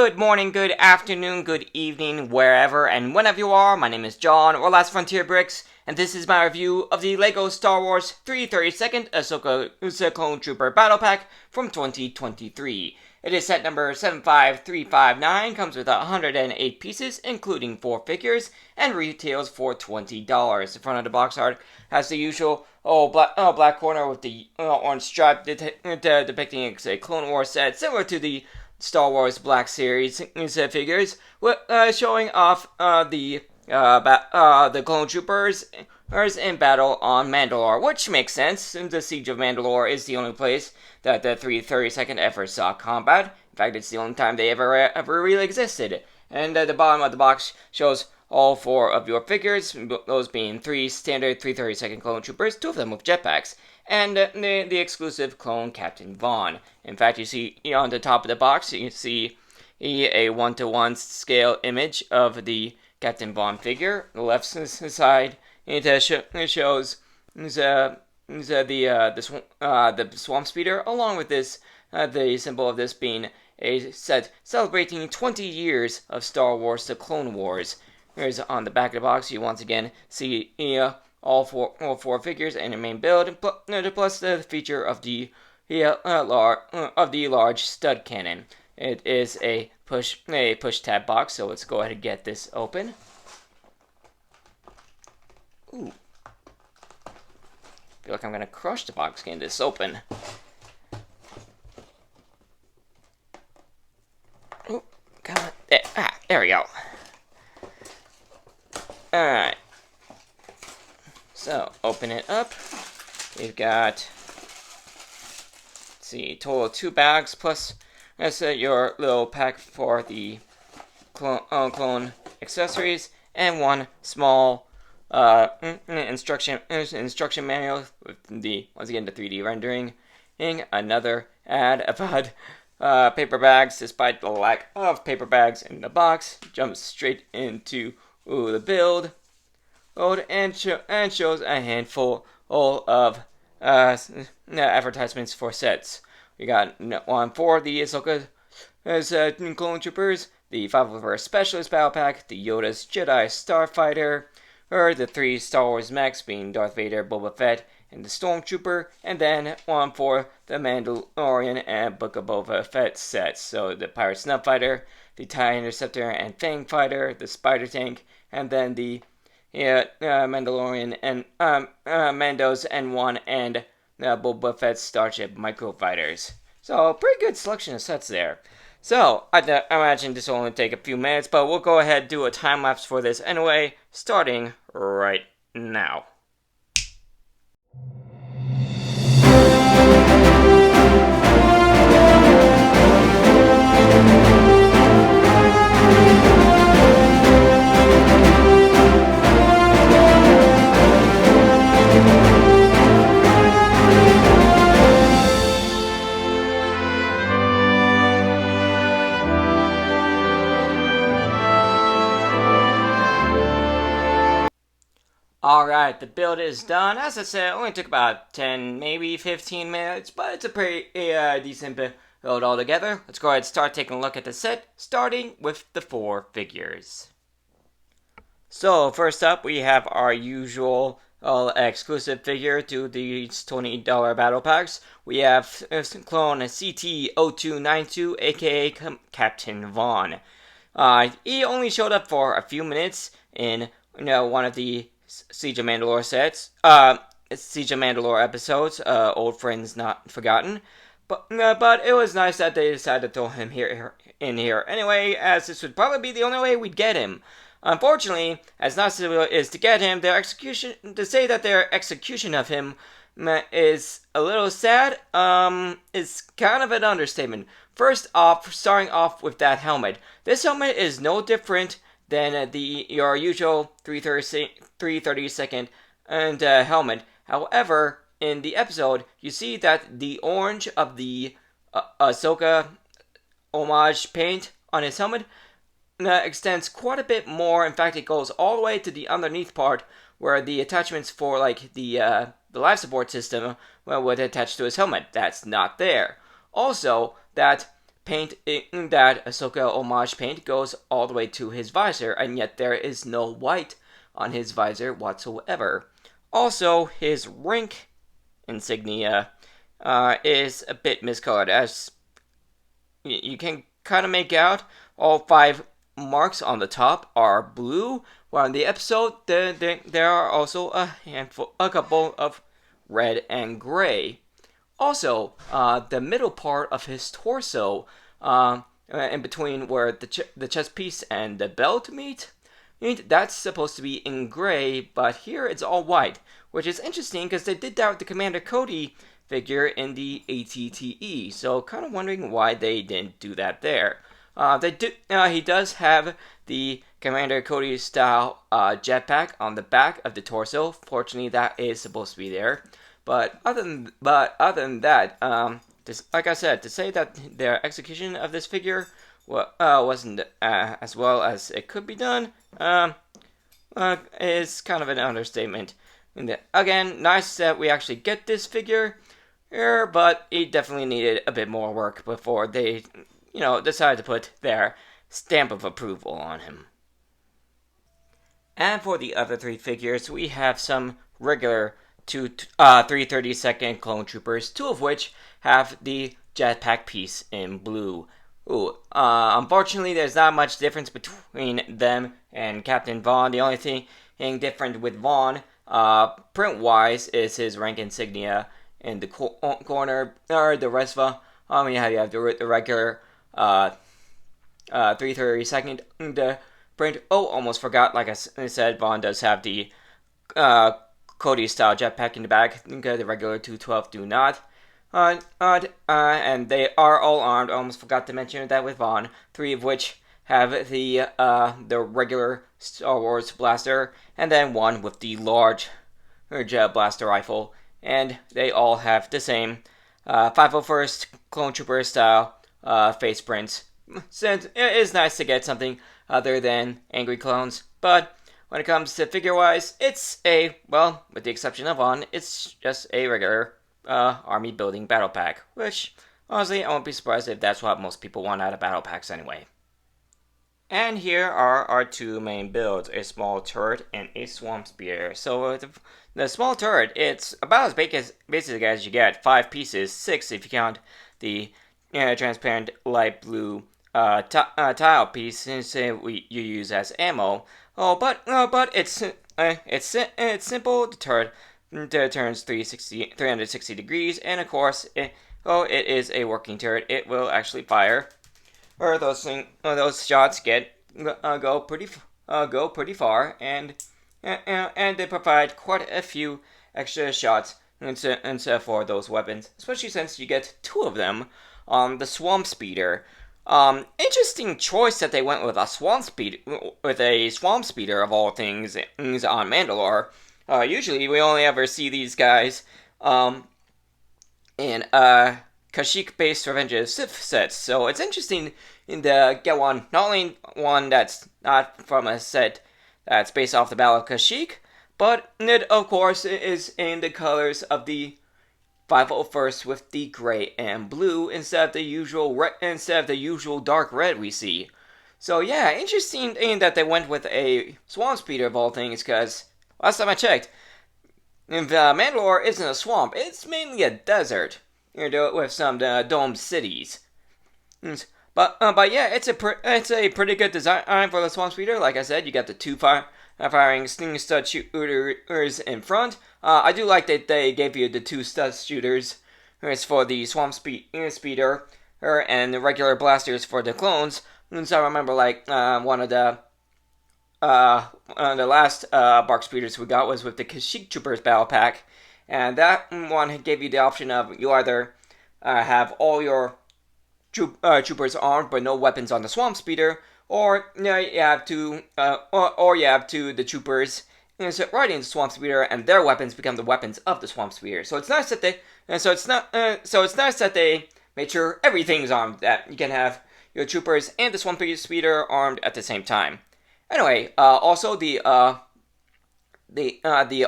Good morning, good afternoon, good evening, wherever and whenever you are. My name is John, or Last Frontier Bricks, and this is my review of the LEGO Star Wars 332nd Ashoka Clone Trooper Battle Pack from 2023. It is set number 75359, comes with 108 pieces, including 4 figures, and retails for $20. The front of the box art has the usual black corner with the orange stripe depicting a Clone Wars set, similar to the Star Wars Black Series figures, showing off the Clone Troopers in battle on Mandalore, which makes sense, since the Siege of Mandalore is the only place that the 332nd ever saw combat. In fact, it's the only time they ever really existed. And the bottom of the box shows all 4 of your figures, those being 3 standard 332nd Clone Troopers, 2 of them with jetpacks, and the exclusive clone Captain Vaughn. In fact, you see on the top of the box, you see a 1-to-1 scale image of the Captain Vaughn figure. The left side it shows the Swamp Speeder, along with this the symbol of this being a set celebrating 20 years of Star Wars: The Clone Wars. Here's on the back of the box, you once again see all four figures in the main build, plus the feature of the large stud cannon. It is a push tab box, so let's go ahead and get this open. Ooh. I feel like I'm gonna crush the box getting this open. Ooh, come on. There we go. Alright. So, open it up. We've got, let's see, total of 2 bags, plus that's your little pack for the clone accessories, and 1 small instruction manual with once again the 3D rendering. And another ad about paper bags. Despite the lack of paper bags in the box, jumps straight into the build and shows a handful of advertisements for sets. We got one for the Ahsoka Clone Troopers, the 501st Specialist Battle Pack, the Yoda's Jedi Starfighter, or the 3 Star Wars mechs being Darth Vader, Boba Fett, and the Stormtrooper, and then one for the Mandalorian and Book of Boba Fett sets. So the Pirate Snub Fighter, the TIE Interceptor and Fang Fighter, the Spider Tank, and then the Mandalorian and Mando's N1 and Boba Fett's Starship Microfighters. So, pretty good selection of sets there. So, I imagine this will only take a few minutes, but we'll go ahead and do a time lapse for this anyway, starting right now. Alright, the build is done. As I said, it only took about 10, maybe 15 minutes, but it's a pretty decent build altogether. Let's go ahead and start taking a look at the set, starting with the 4 figures. So, first up, we have our usual exclusive figure to these $20 battle packs. We have clone CT0292, aka Captain Vaughn. He only showed up for a few minutes in one of the Siege of Mandalore sets, Siege of Mandalore episodes, Old Friends Not Forgotten, but it was nice that they decided to throw him in here anyway, as this would probably be the only way we'd get him. Unfortunately, as nice as it is to get him, their execution of him is a little sad, is kind of an understatement. First off, starting off with that helmet. This helmet is no different than your usual 332nd and helmet. However, in the episode, you see that the orange of the Ahsoka homage paint on his helmet extends quite a bit more. In fact, it goes all the way to the underneath part where the attachments for like the life support system would attach to his helmet. That's not there. Also, that paint that Ahsoka homage paint goes all the way to his visor, and yet there is no white on his visor whatsoever. Also, his rank insignia is a bit miscolored, as you can kind of make out all 5 marks on the top are blue, while in the episode there are also a couple of red and gray. Also, the middle part of his torso, in between where the chest piece and the belt meet, that's supposed to be in gray, but here it's all white, which is interesting because they did that with the Commander Cody figure in the ATTE. So, kind of wondering why they didn't do that there. He does have the Commander Cody style jetpack on the back of the torso. Fortunately, that is supposed to be there. But other than that, like I said, to say that their execution of this figure wasn't as well as it could be done is kind of an understatement. Again, nice that we actually get this figure here, but it definitely needed a bit more work before they, decided to put their stamp of approval on him. And for the other 3 figures, we have some regular 332nd clone troopers, 2 of which have the jetpack piece in blue. Unfortunately, there's not much difference between them and Captain Vaughn. The only thing different with Vaughn, print-wise, is his rank insignia in the corner. Or the rest of them, you have the regular 332nd the print. Oh, almost forgot. Like I said, Vaughn does have the Cody-style jetpack in the back. The regular 212 do not. And they are all armed. I almost forgot to mention that with Vaughn. 3 of which have the regular Star Wars blaster, and then 1 with the large jet blaster rifle. And they all have the same 501st Clone Trooper style face prints. Since it is nice to get something other than angry clones, but when it comes to figure-wise, it's with the exception of Vaughn, it's just a regular army building battle pack, which, honestly, I won't be surprised if that's what most people want out of battle packs anyway. And here are our 2 main builds, a small turret and a swamp spear. So the small turret, it's about as basic as you get, 5 pieces, 6 if you count the transparent light blue tile piece you use as ammo. But it's simple. The turret turns 360 degrees, and of course, it is a working turret. It will actually fire. Or those shots go pretty far, and they provide quite a few extra shots for those weapons, especially since you get 2 of them on the swamp speeder. Interesting choice that they went with a swamp speeder of all things on Mandalore. Usually we only ever see these guys in Kashyyyk-based Revenge of the Sith sets, so it's interesting to get one, not only one that's not from a set that's based off the Battle of Kashyyyk, but it, of course, is in the colors of the 501st with the gray and blue instead of the usual dark red we see. So yeah, interesting thing that they went with a swamp speeder of all things, because last time I checked, Mandalore isn't a swamp; it's mainly a desert, with some domed cities. But yeah, it's a pretty good design for the swamp speeder. Like I said, you got the 2 firing stud shooters in front. I do like that they gave you the 2 stud shooters for the swamp speeder, and the regular blasters for the clones. So I remember one of the last bark speeders we got was with the Kashyyyk Troopers battle pack, and that one gave you the option of you either have all your troopers armed but no weapons on the swamp speeder, or you have two the troopers riding the swamp speeder, and their weapons become the weapons of the swamp speeder. So it's nice that they made sure everything's armed, that you can have your troopers and the swamp speeder armed at the same time. Anyway, also the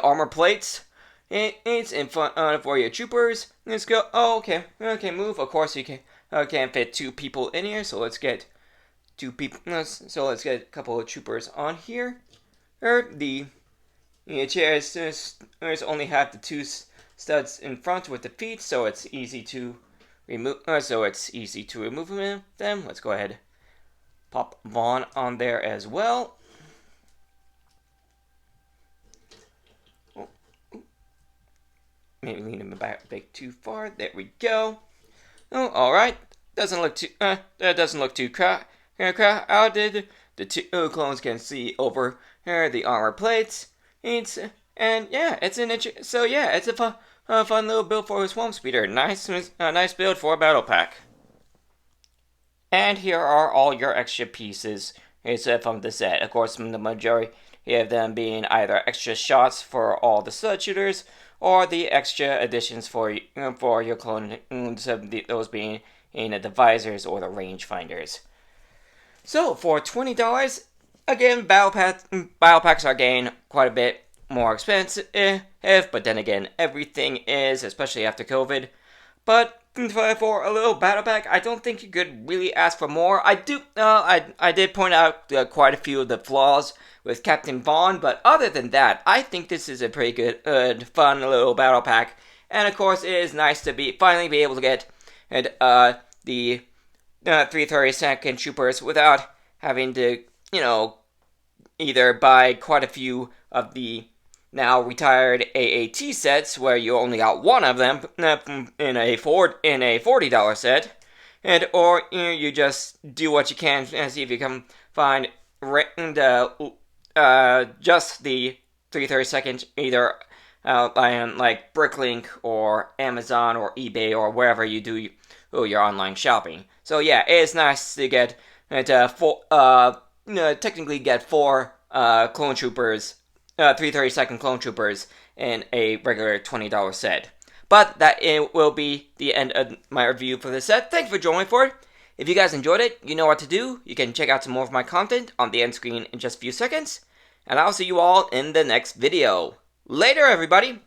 armor plates. It's in front for your troopers. Let's go. Oh, okay. Move. Of course, you can can't fit 2 people in here, so let's get 2 people. So let's get a couple of troopers on here. The chairs only have the 2 studs in front with the feet, so it's easy to remove. Them. Let's go ahead, pop Vaughn on there as well. Maybe lean him back a bit too far. There we go. Oh, all right. Doesn't look too crowded. The 2 clones can see over the armor plates. It's a fun little build for a swamp speeder. Nice build for a battle pack. And here are all your extra pieces from the set. Of course, the majority of them being either extra shots for all the stud shooters, or the extra additions for your clone, those being in the visors or the rangefinders. So for $20, again, battle packs are getting quite a bit more expensive, but then again, everything is, especially after COVID. But for a little battle pack, I don't think you could really ask for more. I did point out quite a few of the flaws with Captain Vaughn, but other than that, I think this is a pretty good, fun little battle pack. And of course, it is nice to finally be able to get the 332nd troopers without having to, either buy quite a few of the now retired AAT sets where you only got one of them in a $40 set, or you just do what you can and see if you can find just the 332nd either buying like Bricklink or Amazon or eBay or wherever you do your online shopping. So yeah, it's nice to get technically get 4 clone troopers, 332nd clone troopers in a regular $20 set. But that will be the end of my review for this set. Thanks for joining for it. If you guys enjoyed it, you know what to do. You can check out some more of my content on the end screen in just a few seconds. And I'll see you all in the next video. Later, everybody!